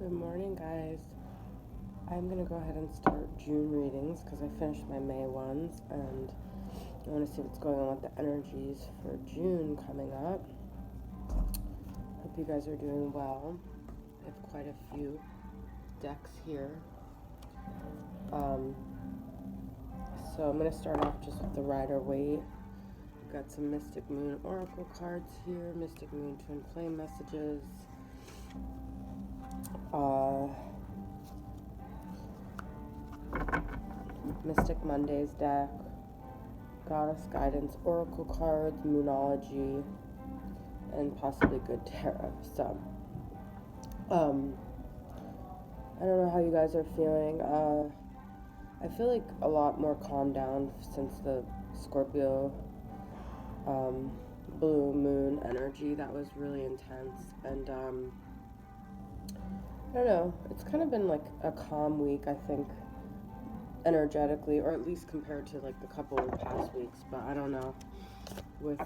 Good morning, guys. I'm going to go ahead and start June readings because I finished my May ones, and I want to see what's going on with the energies for June coming up. Hope you guys are doing well. I have quite a few decks here. So I'm going to start off just with the Rider-Waite. We've got some Mystic Moon Oracle cards here, Mystic Moon Twin Flame messages. Mystic Mondays deck, Goddess Guidance Oracle cards, Moonology, and possibly Good Tarot. So, I don't know how you guys are feeling. I feel like a lot more calmed down since the Scorpio blue moon energy. That was really intense, and I don't know, it's kind of been like a calm week, I think, energetically, or at least compared to like the couple of past weeks. But I don't know, with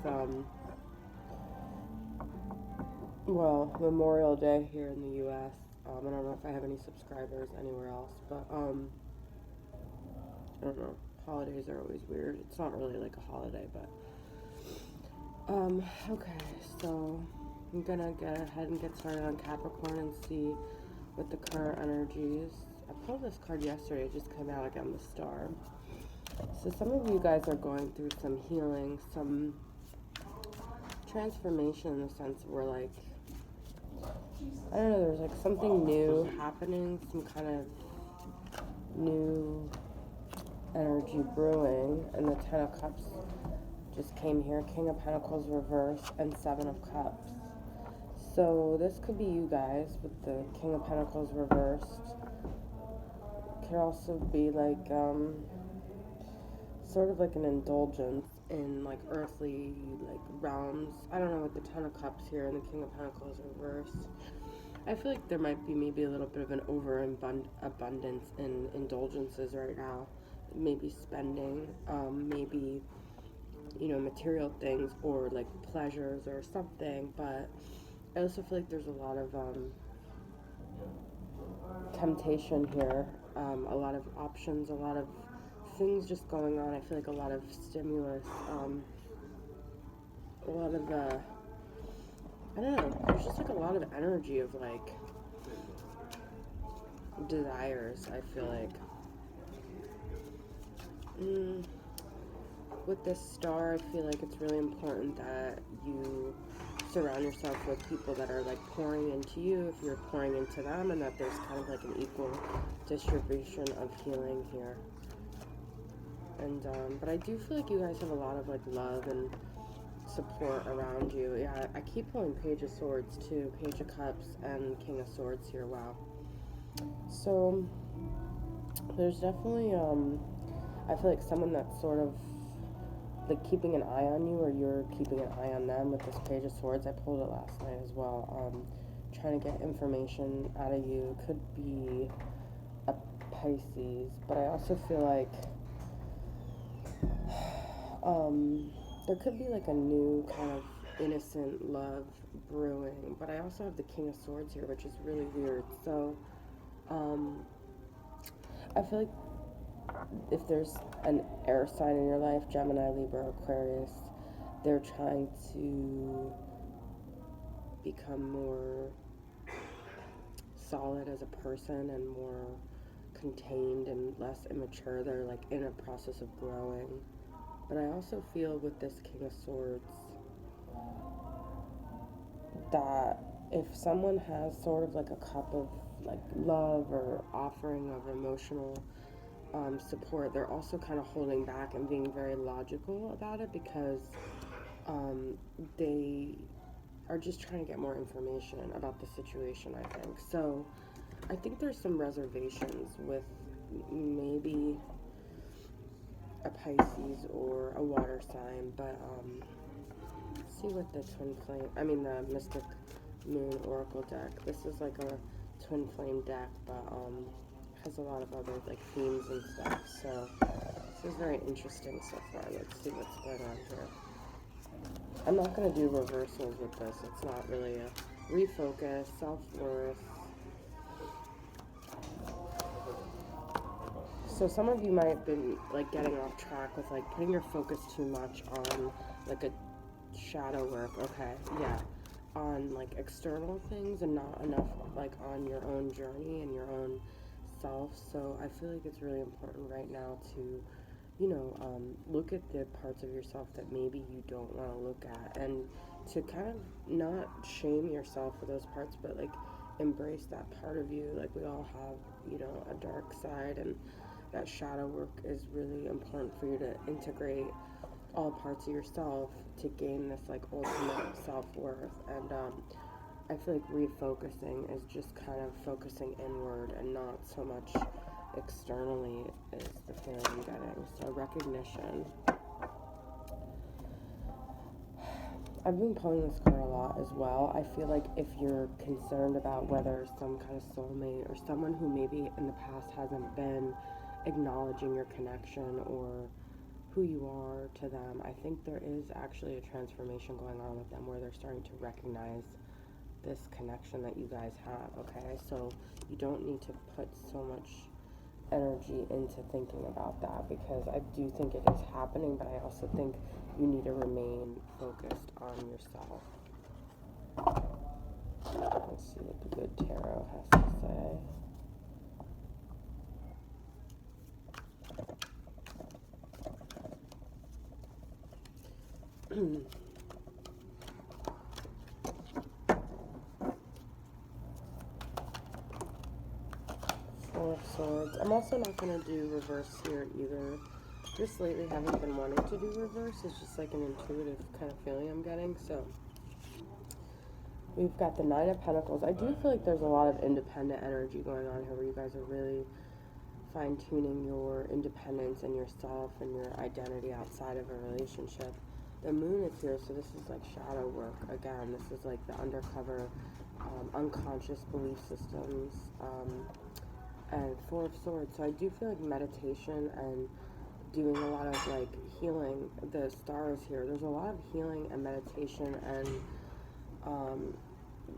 Memorial Day here in the US, I don't know if I have any subscribers anywhere else, but I don't know, holidays are always weird. It's not really like a holiday, but okay, so I'm gonna get ahead and get started on Capricorn and see what the current energies. I pulled this card yesterday, it just came out again, the Star. So some of you guys are going through some healing, some transformation, in the sense where, like, I don't know, there's like something new happening, some kind of new energy brewing. And the Ten of Cups just came here, King of Pentacles reversed, and Seven of Cups. So this could be you guys with the King of Pentacles reversed. Could also be like sort of like an indulgence in like earthly like realms. I don't know, with the Ten of Cups here and the King of Pentacles reversed. I feel like there might be maybe a little bit of an overabundance in indulgences right now. Maybe spending, maybe, you know, material things or like pleasures or something. But I also feel like there's a lot of temptation here, a lot of options, a lot of things just going on. I feel like a lot of stimulus, a lot of, I don't know, there's just like a lot of energy of like desires, I feel like. With this Star, I feel like it's really important that you surround yourself with people that are like pouring into you if you're pouring into them, and that there's kind of like an equal distribution of healing here. And but I do feel like you guys have a lot of like love and support around you. Yeah, I keep pulling Page of Swords too, Page of Cups and King of Swords here. Wow. So there's definitely I feel like someone that's sort of like keeping an eye on you, or you're keeping an eye on them with this Page of Swords. I pulled it last night as well. Trying to get information out of you. Could be a Pisces, but I also feel like there could be like a new kind of innocent love brewing. But I also have the King of Swords here, which is really weird. So I feel like if there's an air sign in your life, Gemini, Libra, Aquarius, they're trying to become more solid as a person and more contained and less immature. They're like in a process of growing. But I also feel with this King of Swords that if someone has sort of like a cup of like love or offering of emotional support, they're also kind of holding back and being very logical about it, because they are just trying to get more information about the situation, I think. So I think there's some reservations with maybe a Pisces or a water sign. But let's see what the the Mystic Moon Oracle deck. This is like a twin flame deck, but has a lot of other like themes and stuff. So this is very interesting so far. Let's see what's going on here. I'm not going to do reversals with this. It's not really a refocus, self-worth, So some of you might have been like getting off track with like putting your focus too much on like a shadow work, okay, yeah, on like external things and not enough like on your own journey and your own self. So I feel like it's really important right now to, you know, look at the parts of yourself that maybe you don't want to look at, and to kind of not shame yourself for those parts, but like embrace that part of you. Like we all have, you know, a dark side, and that shadow work is really important for you to integrate all parts of yourself to gain this like ultimate self-worth. And I feel like refocusing is just kind of focusing inward and not so much externally is the feeling I'm getting. So recognition. I've been pulling this card a lot as well. I feel like if you're concerned about whether some kind of soulmate or someone who maybe in the past hasn't been acknowledging your connection or who you are to them, I think there is actually a transformation going on with them where they're starting to recognize this connection that you guys have, okay? So you don't need to put so much energy into thinking about that, because I do think it is happening, but I also think you need to remain focused on yourself. Let's see what the good tarot has to say. Four of Swords. I'm also not going to do reverse here either. Just lately haven't been wanting to do reverse. It's just like an intuitive kind of feeling I'm getting. So we've got the Nine of Pentacles. I do feel like there's a lot of independent energy going on here where you guys are really fine-tuning your independence and yourself and your identity outside of a relationship. The Moon is here, so this is like shadow work. Again, this is like the undercover unconscious belief systems. And Four of Swords. So I do feel like meditation and doing a lot of like healing. The Star is here. There's a lot of healing and meditation and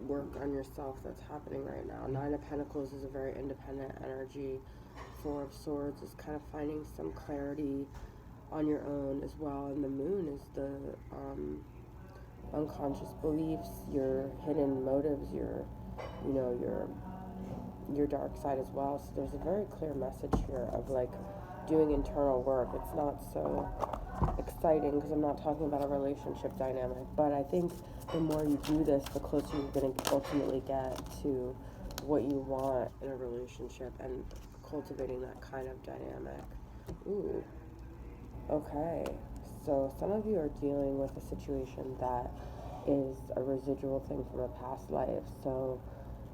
work on yourself that's happening right now. Nine of Pentacles is a very independent energy. Four of Swords is kind of finding some clarity on your own as well. And the Moon is the unconscious beliefs, your hidden motives, your, you know, your dark side as well. So there's a very clear message here of like doing internal work. It's not so exciting because I'm not talking about a relationship dynamic, but I think the more you do this, the closer you're going to ultimately get to what you want in a relationship and cultivating that kind of dynamic. Ooh. Okay. So some of you are dealing with a situation that is a residual thing from a past life. So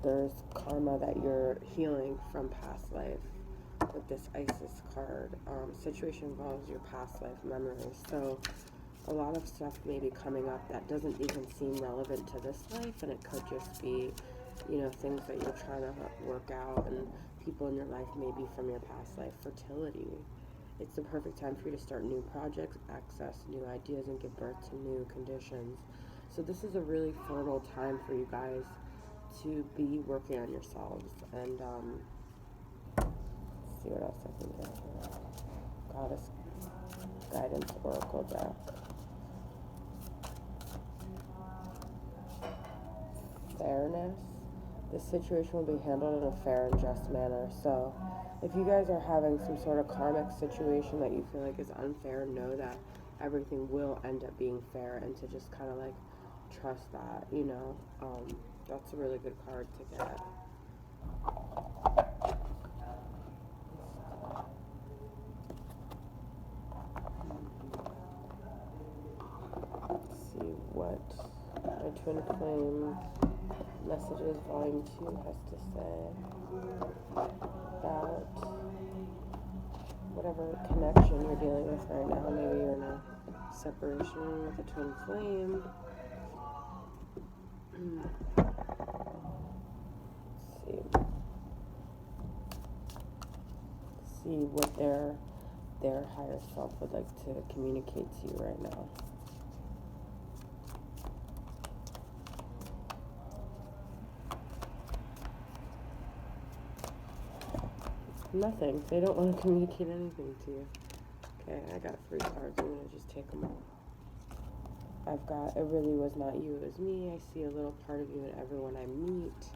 there's karma that you're healing from past life with this Isis card. Situation involves your past life memories. So a lot of stuff may be coming up that doesn't even seem relevant to this life, and it could just be, you know, things that you're trying to work out, and people in your life may be from your past life. Fertility. It's the perfect time for you to start new projects, access new ideas, and give birth to new conditions. So this is a really fertile time for you guys to be working on yourselves. And let's see what else I can get here. Goddess Guidance Oracle deck. Fairness. This situation will be handled in a fair and just manner. So if you guys are having some sort of karmic situation that you feel like is unfair, know that everything will end up being fair, and to just kind of like trust that, you know. That's a really good card to get. Let's see what my twin flame messages volume 2 has to say about whatever connection you're dealing with right now. Maybe you're in a separation with a twin flame. See what their higher self would like to communicate to you right now. Nothing. They don't want to communicate anything to you. Okay, I got 3 cards. I'm going to just take them all. I've got, it really was not you, it was me. I see a little part of you in everyone I meet,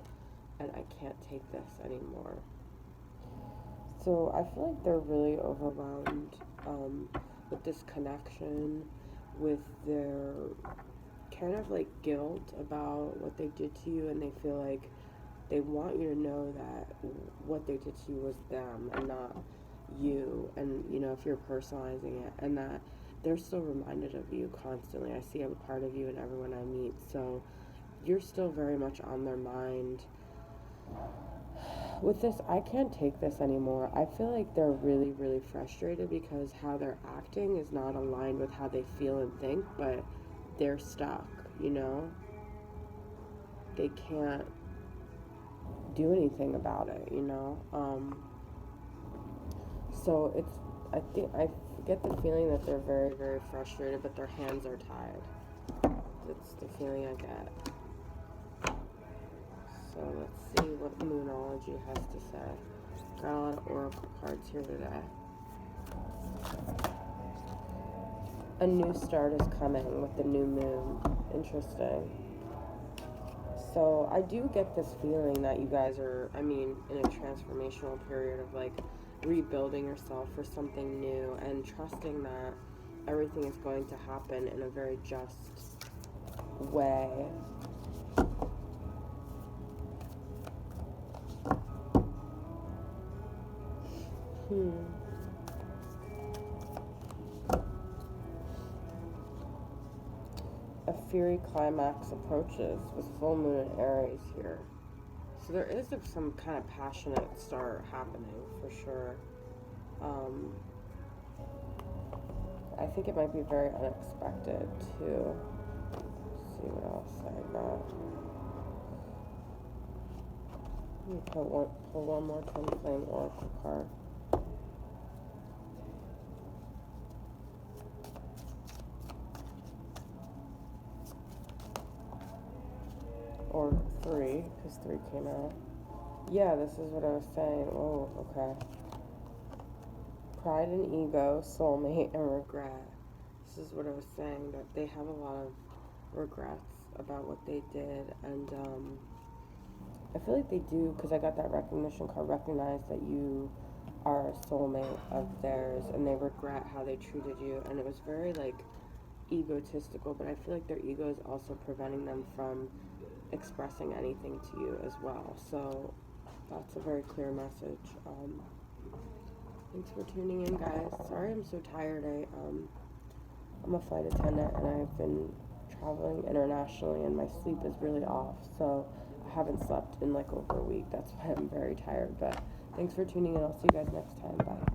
and I can't take this anymore. So I feel like they're really overwhelmed with this connection, with their kind of like guilt about what they did to you, and they feel like they want you to know that what they did to you was them and not you, and you know, if you're personalizing it, and that they're still reminded of you constantly. I see a part of you in everyone I meet, so you're still very much on their mind. With this, I can't take this anymore. I feel like they're really, really frustrated because how they're acting is not aligned with how they feel and think, but they're stuck, you know? They can't do anything about it, you know? So it's, I get the feeling that they're very, very frustrated, but their hands are tied. That's the feeling I get. So let's see what Moonology has to say. Got a lot of oracle cards here today. A new start is coming with the new moon. Interesting. So I do get this feeling that you guys are, I mean, in a transformational period of like rebuilding yourself for something new and trusting that everything is going to happen in a very just way. A fiery climax approaches with full moon in Aries here. So there is some kind of passionate start happening for sure. I think it might be very unexpected too. Let's see what else I got. Let me pull one more Twin Flame Oracle card. Or 3, because 3 came out. Yeah, this is what I was saying. Oh, okay. Pride and ego, soulmate, and regret. This is what I was saying, that they have a lot of regrets about what they did, and I feel like they do, because I got that recognition card, recognize that you are a soulmate of theirs, and they regret how they treated you, and it was very, like, egotistical, but I feel like their ego is also preventing them from expressing anything to you as well. So that's a very clear message. Thanks for tuning in, guys. Sorry I'm so tired. I'm a flight attendant and I've been traveling internationally and my sleep is really off, so I haven't slept in like over a week. That's why I'm very tired, but thanks for tuning in. I'll see you guys next time. Bye.